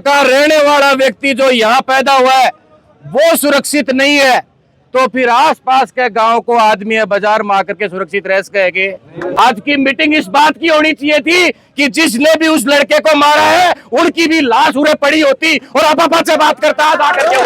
का रहने वाला व्यक्ति जो यहाँ पैदा हुआ है वो सुरक्षित नहीं है, तो फिर आसपास के गांव को आदमी है बाजार में आकर के सुरक्षित रह सकेंगे। आज की मीटिंग इस बात की होनी चाहिए थी कि जिसने भी उस लड़के को मारा है उनकी भी लाश उड़े पड़ी होती और आपा से बात करता आकर के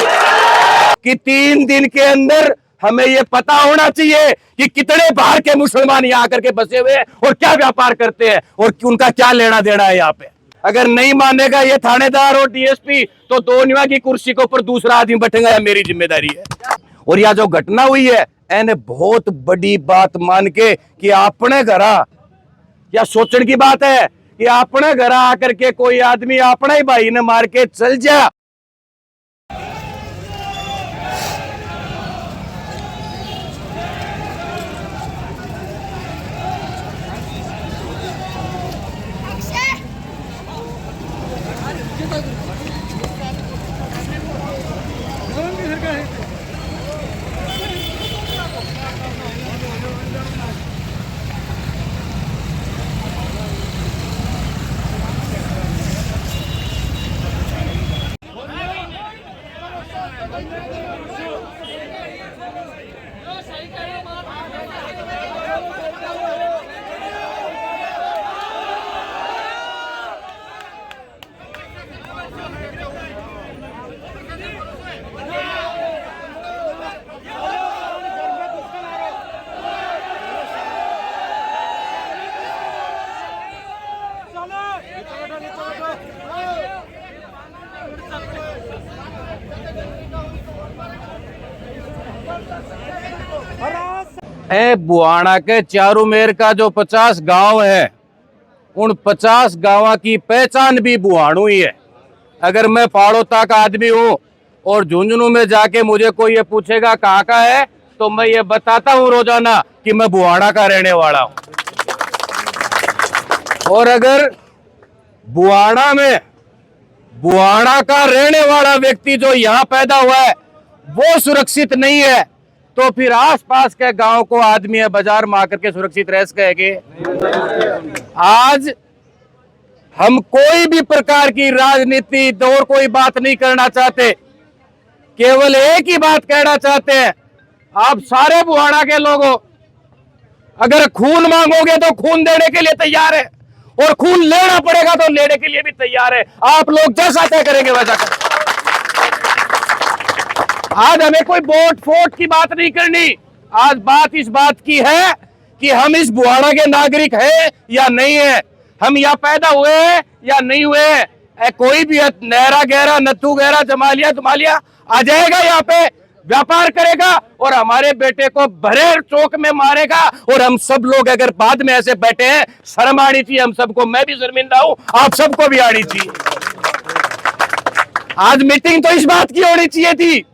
कि 3 दिन के अंदर हमें ये पता होना चाहिए कि कितने बाहर के मुसलमान यहाँ आकर के बसे हुए हैं और क्या व्यापार करते हैं और उनका क्या लेना देना है यहाँ पे। अगर नहीं मानेगा ये थानेदार और डीएसपी तो दोनों की कुर्सी के ऊपर दूसरा आदमी बैठेगा, यह मेरी जिम्मेदारी है। और यह जो घटना हुई है एने बहुत बड़ी बात मान के कि अपने घर या सोचने की बात है कि अपने घर आकर के कोई आदमी अपना ही भाई ने मार के चल जा। बुहाना के चारूमेर का जो 50 गांव है उन 50 गांव की पहचान भी बुहानू ही है। अगर मैं पाड़ोता का आदमी हूँ और झुंझुनू में जाके मुझे कोई ये पूछेगा कहाँ का है तो मैं ये बताता हूँ रोजाना कि मैं बुहाना का रहने वाला हूँ। और अगर बुहाना का रहने वाला व्यक्ति जो यहाँ पैदा हुआ है वो सुरक्षित नहीं है, तो फिर आसपास के गांव को आदमी है बाजार में आकर के सुरक्षित रह सकेंगे। आज हम कोई भी प्रकार की राजनीति और कोई बात नहीं करना चाहते, केवल एक ही बात कहना चाहते हैं। आप सारे बुहाना के लोगों अगर खून मांगोगे तो खून देने के लिए तैयार है और खून लेना पड़ेगा तो लेने के लिए भी तैयार है। आप लोग जैसा तय करेंगे वैसा करें। आज हमें कोई वोट फोट की बात नहीं करनी। आज बात इस बात की है कि हम इस बुहाना के नागरिक हैं या नहीं है, हम यहाँ पैदा हुए हैं या नहीं हुए हैं। कोई भी नहरा गहरा नत्थू गहरा जमालिया तुमालिया आ जाएगा यहाँ पे व्यापार करेगा और हमारे बेटे को भरे चौक में मारेगा और हम सब लोग अगर बाद में ऐसे बैठे हैं, शर्म आनी चाहिए हम सबको। मैं भी शर्मिंदा हूं, आप सबको भी आनी चाहिए। आज मीटिंग तो इस बात की होनी चाहिए थी,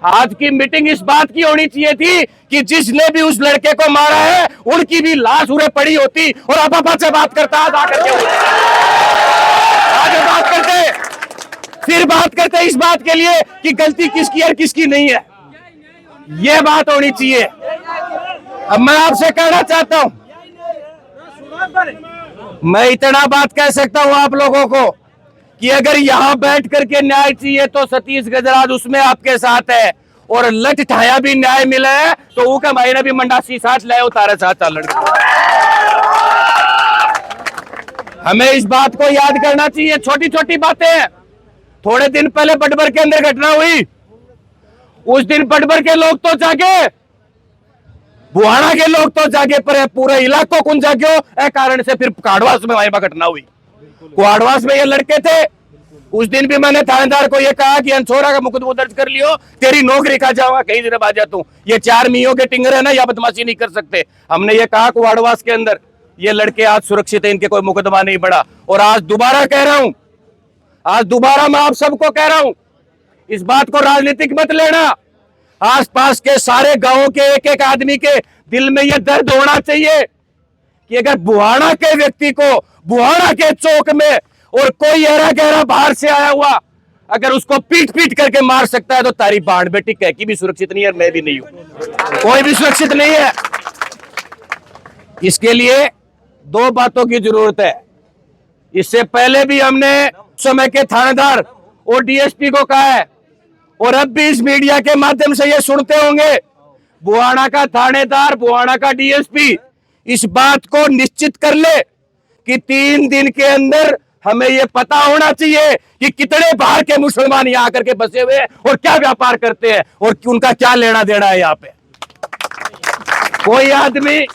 आज की मीटिंग इस बात की होनी चाहिए थी कि जिसने भी उस लड़के को मारा है उनकी भी लाश उड़े पड़ी होती और आपा से बात करता आगे बात करते, फिर बात करते इस बात के लिए कि गलती किसकी और किसकी नहीं है। यह बात होनी चाहिए। अब मैं आपसे कहना चाहता हूं, मैं इतना बात कह सकता हूं आप लोगों को कि अगर यहां बैठ करके न्याय चाहिए तो सतीश गजराज उसमें आपके साथ है और लठ ठाया भी न्याय मिला है तो वो का भाई ने भी मंडासी साथ लाए उतारे साथ लड़के। हमें इस बात को याद करना चाहिए। छोटी छोटी बातें हैं। थोड़े दिन पहले बटबर के अंदर घटना हुई, उस दिन बटबर के लोग तो जागे, बुहाना के लोग तो जागे, पर पूरे इलाकों कौन जागे ए कारण से फिर काड़वास में वहां घटना हुई। कुआडवास में ये लड़के थे। उस दिन भी मैंने थानेदार को ये कहा कि अंछोरा का मुकदमा दर्ज कर लियो, तेरी नौकरी खा जाऊंगा, कहीं जरा बाजा तू। ये 4 मियों के टिंगर है ना, या बदमाशी नहीं कर सकते। हमने ये कहा कुआडवास के अंदर ये लड़के आज सुरक्षित है, इनके कोई मुकदमा नहीं बढ़ा। और आज दोबारा कह रहा हूं, आज दोबारा मैं आप सबको कह रहा हूं, इस बात को राजनीतिक मत लेना। आसपास के सारे गांवों के एक एक आदमी के दिल में यह दर्द होना चाहिए कि अगर बुहाना के व्यक्ति को बुहाना के चौक में और कोई एरा गहरा बाहर से आया हुआ अगर उसको पीट पीट करके मार सकता है तो तारी बाढ़ बेटी कह की भी सुरक्षित नहीं है, मैं भी नहीं हूं, कोई भी सुरक्षित नहीं है। इसके लिए 2 बातों की जरूरत है। इससे पहले भी हमने समय के थानेदार और डीएसपी को कहा है, और अब भी इस मीडिया के माध्यम से ये सुनते होंगे, बुहाना का थानेदार, बुहाना का डीएसपी इस बात को निश्चित कर ले कि 3 दिन के अंदर हमें ये पता होना चाहिए कि कितने बाहर के मुसलमान यहां आकर के बसे हुए हैं और क्या व्यापार करते हैं और उनका क्या लेना देना है। यहाँ पे कोई आदमी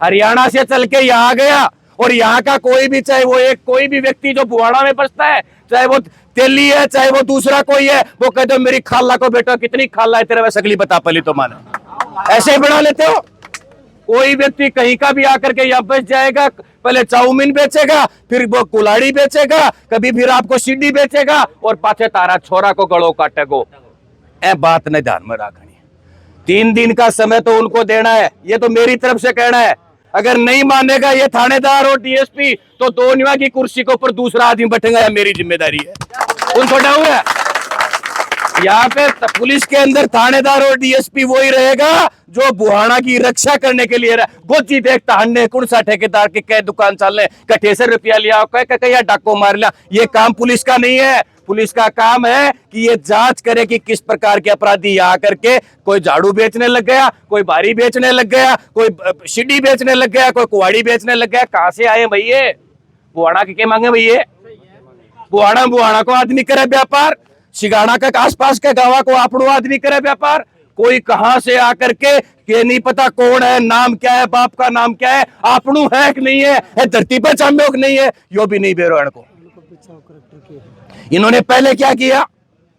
हरियाणा से चल के यहाँ गया और यहाँ का कोई भी, चाहे वो कोई भी व्यक्ति जो बुहाना में बसता है, चाहे वो तेली है चाहे वो दूसरा कोई है, वो कहते हो मेरी खाला को बेटा कितनी खाला है तेरे, वैसे अगली बता पली तो माने, ऐसे ही बना लेते हो। कोई व्यक्ति कहीं का भी आकर के यहाँ बस जाएगा, पहले चाउमीन बेचेगा, फिर वो कुलाड़ी बेचेगा, कभी फिर आपको सीढ़ी बेचेगा और पाछे तारा छोरा को गड़ो काटेगो। ए बात ने ध्यान में रखनी। 3 दिन का समय तो उनको देना है, ये तो मेरी तरफ से कहना है। अगर नहीं मानेगा ये थानेदार और डीएसपी तो दोनिया की कुर्सी के ऊपर दूसरा आदमी बैठेगा, यह मेरी जिम्मेदारी है। उनको डाउन है यहाँ पे पुलिस के अंदर थानेदार और डीएसपी वही रहेगा जो बुहाना की रक्षा करने के लिए गोची देखता हन्ने कौन सा ठेकेदार के कई दुकान चलने कठेसर रुपया लिया कहीं डाको मार लिया। ये काम पुलिस का नहीं है। पुलिस का काम है कि ये जांच करे कि किस प्रकार के अपराधी यहाँ करके कोई झाड़ू बेचने लग गया, कोई बारी बेचने लग गया, कोई सीढ़ी बेचने लग गया, कोई कुआड़ी बेचने लग गया। कहां से आए भैया? बुहाना के मांगे भैया? बुहाना को आदमी करे व्यापार, सिगाना के आसपास के गांव को आपनो आदमी करे व्यापार। कोई कहां से आकर के नहीं पता कौन है, नाम क्या है, बाप का नाम क्या है, आपनो है कि नहीं है, धरती पर चाम्योक नहीं है, यो भी नहीं बेरो को। इन्होंने पहले क्या किया?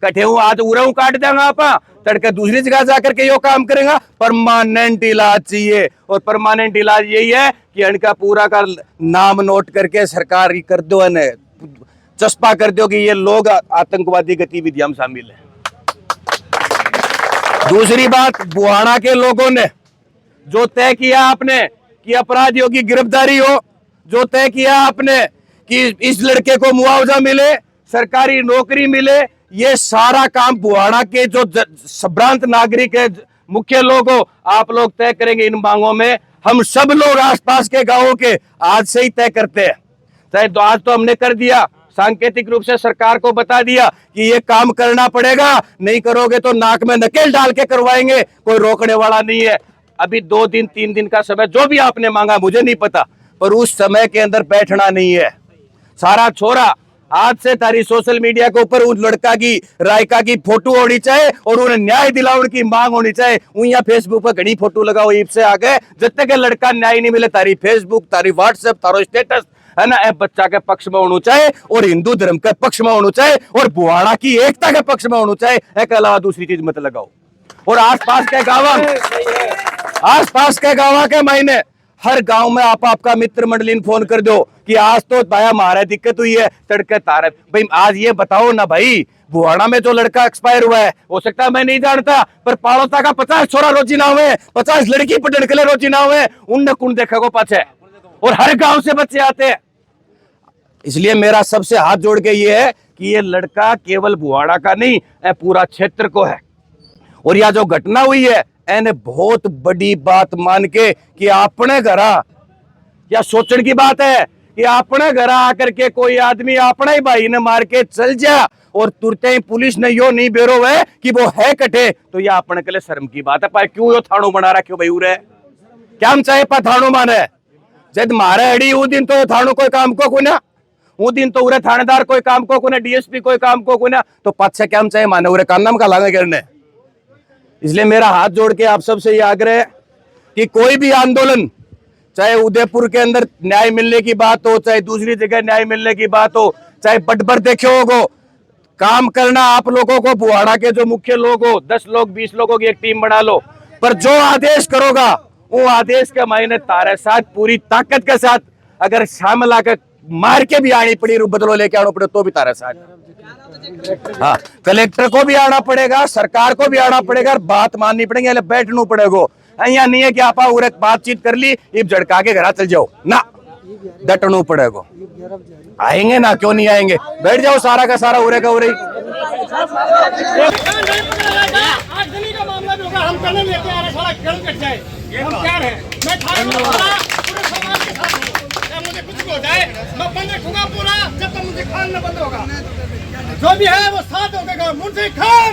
कटे हूं आज उरा काट देंगे आप, तड़के दूसरी जगह जाकर के यो काम करेंगे। परमानेंट इलाज चाहिए, और परमानेंट इलाज यही है कि इनका पूरा का नाम नोट करके सरकार कर दो, चस्पा कर दो कि ये लोग आतंकवादी गतिविधियों में शामिल है। दूसरी बात, बुहाना के लोगों ने जो तय किया आपने कि अपराधियों की गिरफ्तारी हो, जो तय किया आपने कि इस लड़के को मुआवजा मिले, सरकारी नौकरी मिले, ये सारा काम बुहाना के जो संभ्रांत नागरिक है, मुख्य लोग हो, आप लोग तय करेंगे इन मांगों में। हम सब लोग आसपास के गांवों के आज से ही तय करते हैं। तय तो आज तो हमने कर दिया, सांकेतिक रूप से सरकार को बता दिया कि ये काम करना पड़ेगा, नहीं करोगे तो नाक में नकेल डाल के करवाएंगे, कोई रोकने वाला नहीं है। अभी 2 दिन 3 दिन का समय जो भी आपने मांगा मुझे नहीं पता, पर उस समय के अंदर बैठना नहीं है। सारा छोरा आज से तारी सोशल मीडिया के ऊपर उस लड़का की रायका की फोटो होनी चाहिए और उन्हें न्याय दिलाने की मांग होनी चाहिए। यहाँ फेसबुक पर घनी फोटो लगाओ ईब से आगे, जब तक लड़का न्याय नहीं मिले तारी फेसबुक, तारी व्हाट्सएप, तारो स्टेटस है ना, बच्चा के पक्ष में होना चाहिए और हिंदू धर्म के पक्ष में होना चाहिए और बुहाना की एकता के पक्ष में होना चाहिए। एक अलावा दूसरी चीज मत लगाओ। और आसपास के गाँव के महीने हर गांव में आप आपका मित्र मंडली फोन कर दो कि आज तो भाई हमारा दिक्कत हुई है, तड़के तारे भाई आज ये बताओ ना भाई, बुहाना में जो लड़का एक्सपायर हुआ है, हो सकता है मैं नहीं जानता, पर पाड़ोता का 50 छोरा रोजी ना हुए, 50 लड़की पटन के लिए रोजी ना हुए, उनने कौन देखा को पाछे, और हर गांव से बच्चे आते हैं। इसलिए मेरा सबसे हाथ जोड़ के ये है कि ये लड़का केवल बुहाना का नहीं, पूरा क्षेत्र को है। और यह जो घटना हुई है एने बहुत बड़ी बात मान के कि अपने घरा, या सोचने की बात है कि अपने घरा आकर के कोई आदमी अपना ही भाई ने मार के चल जा और तुरते ही पुलिस ने यो नहीं बेरो है कि वो है कटे, तो यह अपने के लिए शर्म की बात है। पर क्यों यो थानों बना रखो भाई उरे, क्या हम चाहे पा थानों माने, जब मारे अड़ी वो दिन तो थानों कोई काम को ना, वो दिन तो उरे थानेदार कोई काम को ना, डीएसपी कोई काम को ना, तो पाँच से क्या हम चाहे माने उरे कान नाम का लागे करने। इसलिए मेरा हाथ जोड़ के आप सबसे ये आग्रह है कि कोई भी आंदोलन, चाहे उदयपुर के अंदर न्याय मिलने की बात हो, चाहे दूसरी जगह न्याय मिलने की बात हो, चाहे बटबर देखे हो, काम करना आप लोगों को, बुहाना के जो मुख्य लोग हो, 10 लोग 20 लोगों की एक टीम बना लो, पर जो आदेश करोगा वो आदेश के मायने तारे साथ पूरी ताकत के साथ, अगर शामिल आकर मार के भी आनी पड़ी, बदलो लेके आना पड़े तो भी तारे साथ। हाँ, कलेक्टर को भी आना पड़ेगा, सरकार को भी आना पड़ेगा, बात माननी पड़ेगी, बैठना पड़ेगा। यहाँ नहीं है कि आप बातचीत कर ली इब झड़का के घर चल जाओ ना, डटना पड़ेगा। आएंगे ना, क्यों नहीं आएंगे, बैठ जाओ सारा का सारा उरे का उरे। हम हो जाए, मैं बंद रखूंगा पूरा जब तक मुंशी खान न बंद होगा। जो भी है वो साथ होगा। मुंशी खान